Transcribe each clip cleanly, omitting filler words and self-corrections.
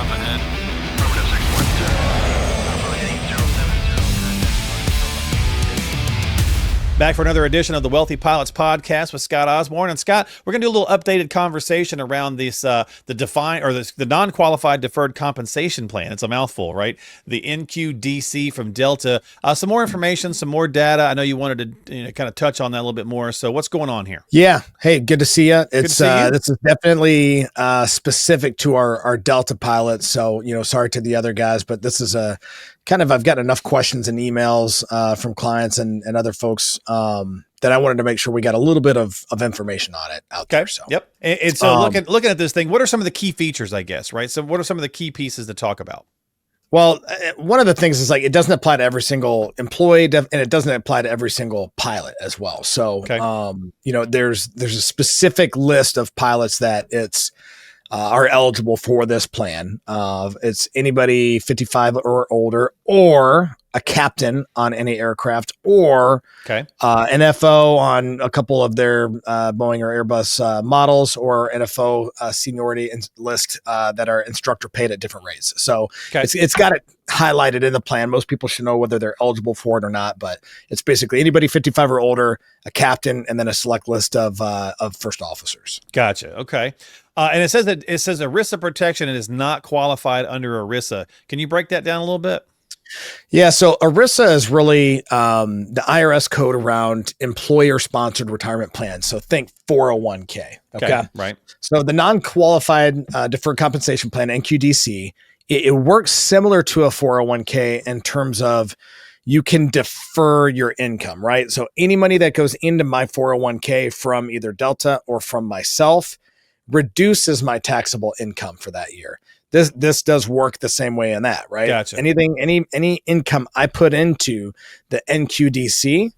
up ahead. Affirmative 612. Back for another edition of the Wealthy Pilots podcast with Scott Osborn. And Scott, we're going to do a little updated conversation around this, the non-qualified deferred compensation plan. It's a mouthful, right? The NQDC from Delta. Some more information, some more data. I know you wanted to kind of touch on that a little bit more. So what's going on here? Yeah. Hey, good to see you. This is definitely specific to our Delta pilots. So, sorry to the other guys, but this is I've got enough questions and emails from clients and other folks that I wanted to make sure we got a little bit of information on it out there. So, yep. And so looking at this thing, what are some of the key features, I guess, right? So what are some of the key pieces to talk about? Well, one of the things is it doesn't apply to every single employee and it doesn't apply to every single pilot as well. So, there's a specific list of pilots that are eligible for this plan. It's anybody 55 or older, or a captain on any aircraft, or NFO on a couple of their Boeing or Airbus models, or NFO seniority list that are instructor paid at different rates. So it's got it highlighted in the plan. Most people should know whether they're eligible for it or not, but it's basically anybody 55 or older, a captain, and then a select list of first officers. Gotcha. Okay. And it says ERISA protection and is not qualified under ERISA. Can you break that down a little bit? Yeah. So ERISA is really the IRS code around employer-sponsored retirement plans. So think 401k. Okay. Right. So the non-qualified deferred compensation plan, NQDC, it works similar to a 401k in terms of you can defer your income, right? So any money that goes into my 401k from either Delta or from myself reduces my taxable income for that year. This does work the same way in that, right? Gotcha. Any income I put into the NQDC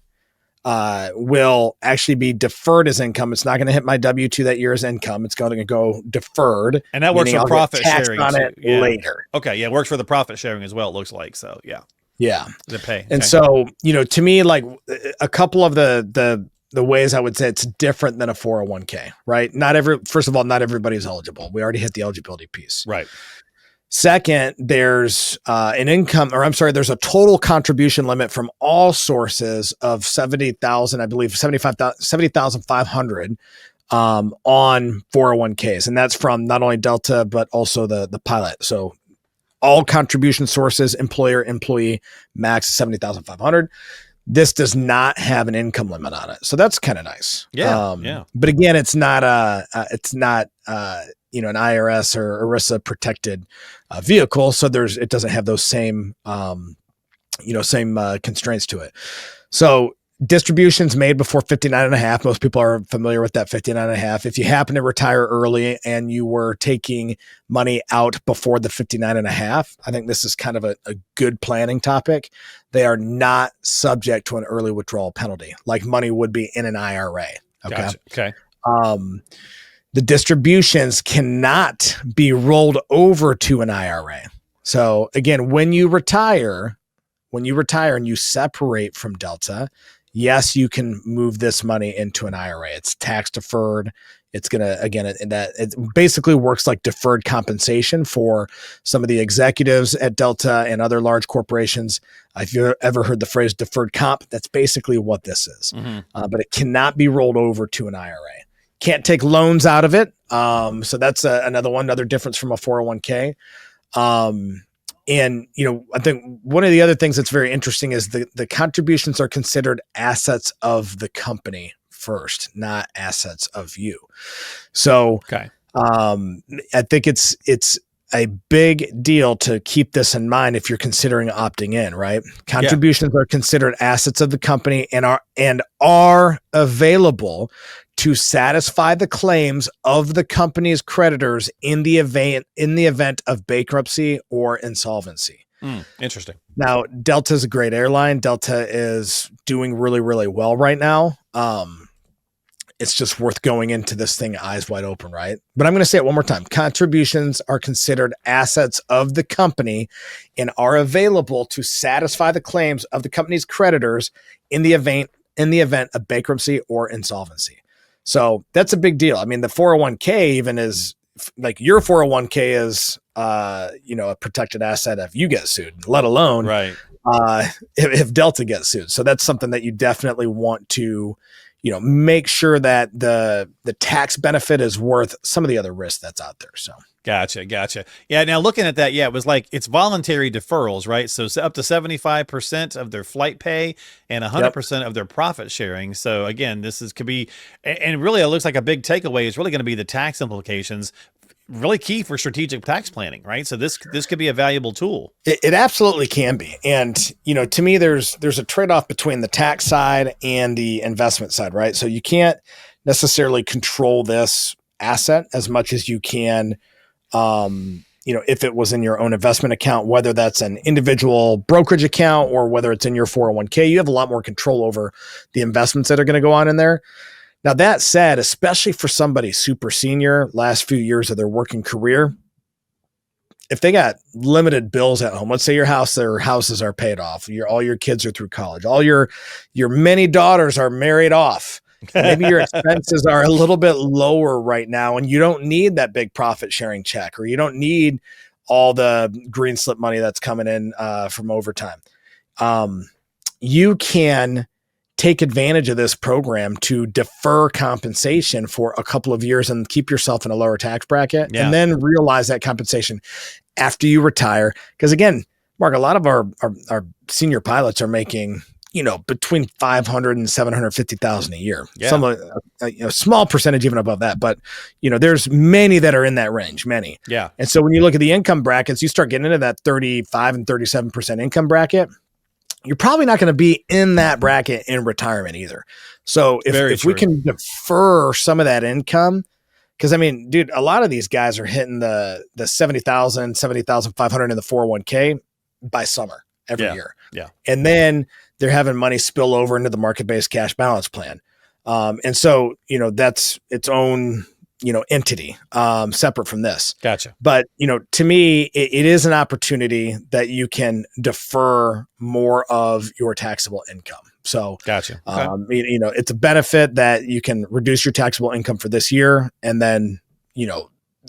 will actually be deferred as income. It's not going to hit my W-2 that year as income. It's going to go deferred. And that works for profit sharing on it later. Okay. Yeah. It works for the profit sharing as well, it looks like. So yeah. Yeah. The pay. And so, to me, a couple of the ways I would say it's different than a 401k, right? First of all, not everybody's eligible. We already hit the eligibility piece. Right. Second, there's there's a total contribution limit from all sources of 70,000, I believe 70,500 on 401ks. And that's from not only Delta, but also the pilot. So all contribution sources, employer, employee, max 70,500. This does not have an income limit on it, so that's kind of nice. Yeah. But again, it's not an IRS or ERISA protected vehicle, so it doesn't have those same constraints to it. So distributions made before 59.5. Most people are familiar with that 59.5. If you happen to retire early and you were taking money out before the 59.5, I think this is kind of a good planning topic. They are not subject to an early withdrawal penalty like money would be in an IRA. Okay. Gotcha. Okay. The distributions cannot be rolled over to an IRA. So again, when you retire and you separate from Delta, yes, you can move this money into an IRA. It's tax deferred. It's going to, again, it basically works like deferred compensation for some of the executives at Delta and other large corporations. If you've ever heard the phrase deferred comp, that's basically what this is. Mm-hmm. But it cannot be rolled over to an IRA. Can't take loans out of it. So that's another difference from a 401k. And, I think one of the other things that's very interesting is the contributions are considered assets of the company first, not assets of you. So, I think it's a big deal to keep this in mind if you're considering opting in, right? Contributions are considered assets of the company and are available to satisfy the claims of the company's creditors in the event of bankruptcy or insolvency. Interesting. Now, Delta is a great airline. Delta is doing really, really well right now. It's just worth going into this thing eyes wide open, right? But I'm going to say it one more time. Contributions are considered assets of the company and are available to satisfy the claims of the company's creditors in the event of bankruptcy or insolvency. So that's a big deal. I mean, the 401k even is like your 401k is a protected asset if you get sued, let alone Right. If Delta gets sued. So that's something that you definitely want to, make sure that the tax benefit is worth some of the other risks that's out there. So. Gotcha. Yeah. Now looking at that, it was like it's voluntary deferrals, right? So up to 75% of their flight pay and 100% of their profit sharing. So again, could be, and really it looks like a big takeaway is really going to be the tax implications. Really key for strategic tax planning, right? So this could be a valuable tool. It absolutely can be. And, to me, there's a trade-off between the tax side and the investment side, right? So you can't necessarily control this asset as much as you can, if it was in your own investment account, whether that's an individual brokerage account or whether it's in your 401k, you have a lot more control over the investments that are going to go on in there. Now, that said, especially for somebody super senior, last few years of their working career, if they got limited bills at home, let's say their houses are paid off, all your kids are through college, all your many daughters are married off, maybe your expenses are a little bit lower right now, and you don't need that big profit sharing check, or you don't need all the green slip money that's coming in from overtime. You can take advantage of this program to defer compensation for a couple of years and keep yourself in a lower tax bracket, and then realize that compensation after you retire. Because again, Mark, a lot of our senior pilots are making, between 500 and 750,000 a year. Yeah. Some a small percentage even above that, but there's many that are in that range, many. Yeah. And so when you look at the income brackets, you start getting into that 35 and 37% income bracket. You're probably not going to be in that bracket in retirement either. So if we can defer some of that income, because dude, a lot of these guys are hitting the 70,000, 70,500 in the 401k by summer every year. Yeah. And then they're having money spill over into the market-based cash balance plan. And so, that's its own, entity, separate from this. Gotcha. But, to me, it is an opportunity that you can defer more of your taxable income. So, gotcha. Okay. It's a benefit that you can reduce your taxable income for this year and then,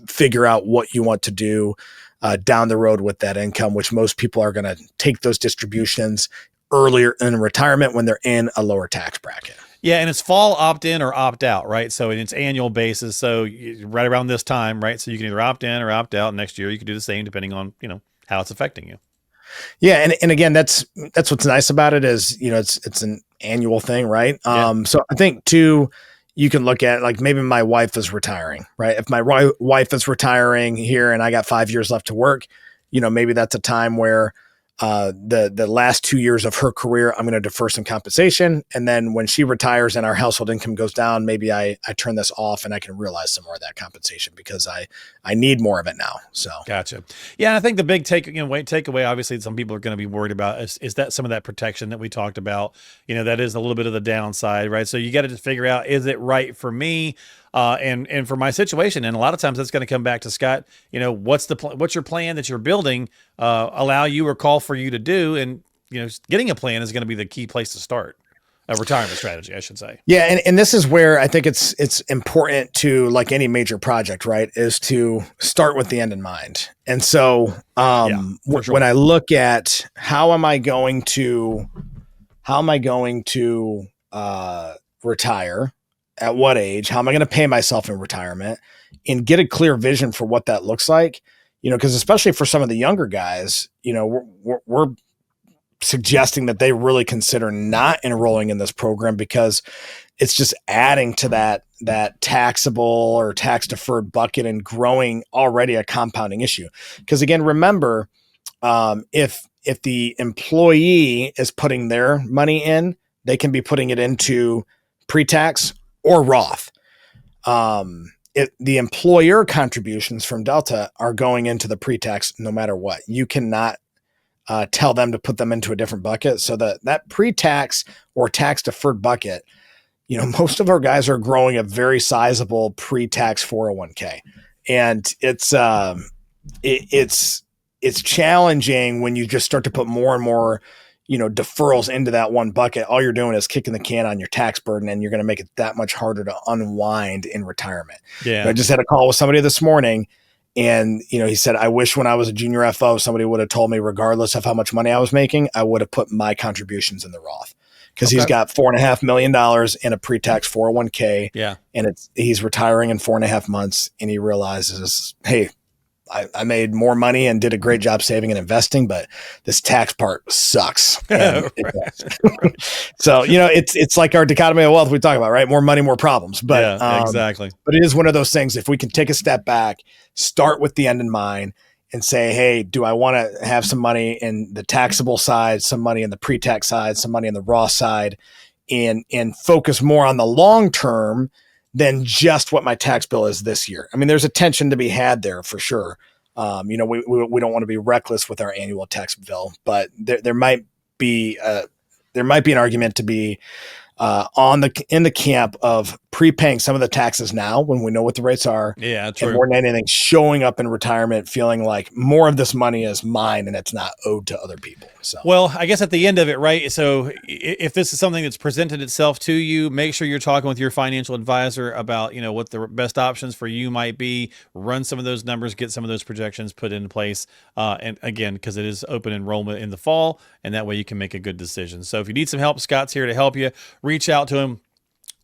figure out what you want to do down the road with that income, which most people are going to take those distributions earlier in retirement when they're in a lower tax bracket. Yeah, and it's fall opt-in or opt-out, right? So it's annual basis. So right around this time, right? So you can either opt in or opt out. Next year, you can do the same depending on, how it's affecting you. Yeah, and again, that's what's nice about it is, it's an annual thing, right? So I think too, you can look at like maybe my wife is retiring, right? If my wife is retiring here and I got 5 years left to work, maybe that's a time where the last 2 years of her career, I'm going to defer some compensation. And then when she retires and our household income goes down, maybe I turn this off and I can realize some more of that compensation because I need more of it now. So. Gotcha. Yeah. And I think the big takeaway, obviously some people are going to be worried about is that some of that protection that we talked about, that is a little bit of the downside, right? So you got to just figure out, is it right for me? And for my situation, and a lot of times that's going to come back to Scott, what's your plan that you're building, allow you or call for you to do. And, getting a plan is going to be the key place to start a retirement strategy, I should say. Yeah. And this is where I think it's important to, like any major project, right, is to start with the end in mind. And so, sure. When I look at how am I going to retire, at what age, how am I going to pay myself in retirement, and get a clear vision for what that looks like, because especially for some of the younger guys, we're suggesting that they really consider not enrolling in this program because it's just adding to that taxable or tax deferred bucket and growing already a compounding issue. Because again, remember, if the employee is putting their money in, they can be putting it into pre-tax or Roth. The employer contributions from Delta are going into the pre-tax no matter what. You cannot tell them to put them into a different bucket. So that pre-tax or tax deferred bucket, most of our guys are growing a very sizable pre-tax 401k. And it's challenging when you just start to put more and more deferrals into that one bucket. All you're doing is kicking the can on your tax burden, and you're going to make it that much harder to unwind in retirement. Yeah. I just had a call with somebody this morning, And, he said, I wish when I was a junior FO, somebody would have told me, regardless of how much money I was making, I would have put my contributions in the Roth. Because he's got $4.5 million in a pre-tax 401k. Yeah. And he's retiring in 4.5 months. And he realizes, hey, I made more money and did a great job saving and investing, but this tax part sucks. So, it's like our dichotomy of wealth we talk about, right? More money, more problems. But yeah, exactly. But it is one of those things. If we can take a step back, start with the end in mind and say, hey, do I want to have some money in the taxable side, some money in the pre-tax side, some money in the Roth side, and focus more on the long term than just what my tax bill is this year. I mean, there's a tension to be had there for sure. We don't want to be reckless with our annual tax bill, but there might be an argument to be in the camp of prepaying some of the taxes now when we know what the rates are. Yeah, true. And more than anything, showing up in retirement feeling like more of this money is mine and it's not owed to other people. So, well, I guess at the end of it, right? So if this is something that's presented itself to you, make sure you're talking with your financial advisor about, what the best options for you might be. Run some of those numbers, get some of those projections put in place. And again, because it is open enrollment in the fall, and that way you can make a good decision. So if you need some help, Scott's here to help you. Reach out to him.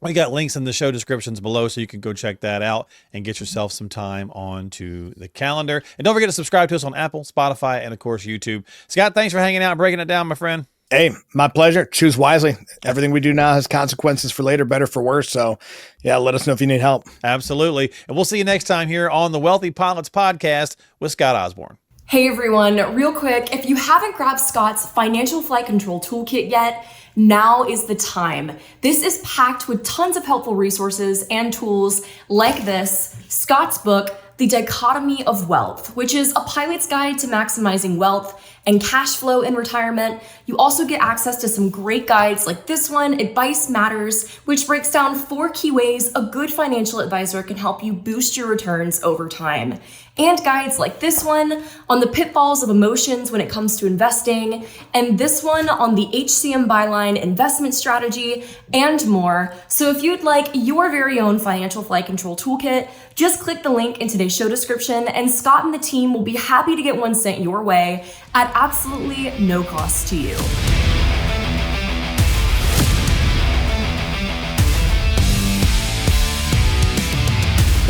We got links in the show descriptions below, so you can go check that out and get yourself some time onto the calendar. And don't forget to subscribe to us on Apple, Spotify, and of course, YouTube. Scott, thanks for hanging out and breaking it down, my friend. Hey, my pleasure. Choose wisely. Everything we do now has consequences for later, better for worse. So yeah, let us know if you need help. Absolutely. And we'll see you next time here on the Wealthy Pilots Podcast with Scott Osborn. Hey everyone, real quick, if you haven't grabbed Scott's Financial Flight Control Toolkit yet, now is the time. This is packed with tons of helpful resources and tools like this, Scott's book, The Dichotomy of Wealth, which is a pilot's guide to maximizing wealth and cash flow in retirement. You also get access to some great guides like this one, Advice Matters, which breaks down 4 key ways a good financial advisor can help you boost your returns over time. And guides like this one on the pitfalls of emotions when it comes to investing, and this one on the HCM byline investment strategy, and more. So if you'd like your very own Financial Flight Control Toolkit, just click the link in today's show description, and Scott and the team will be happy to get one sent your way at absolutely no cost to you.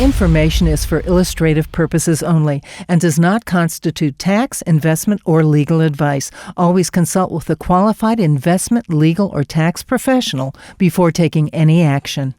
Information is for illustrative purposes only and does not constitute tax, investment, or legal advice. Always consult with a qualified investment, legal, or tax professional before taking any action.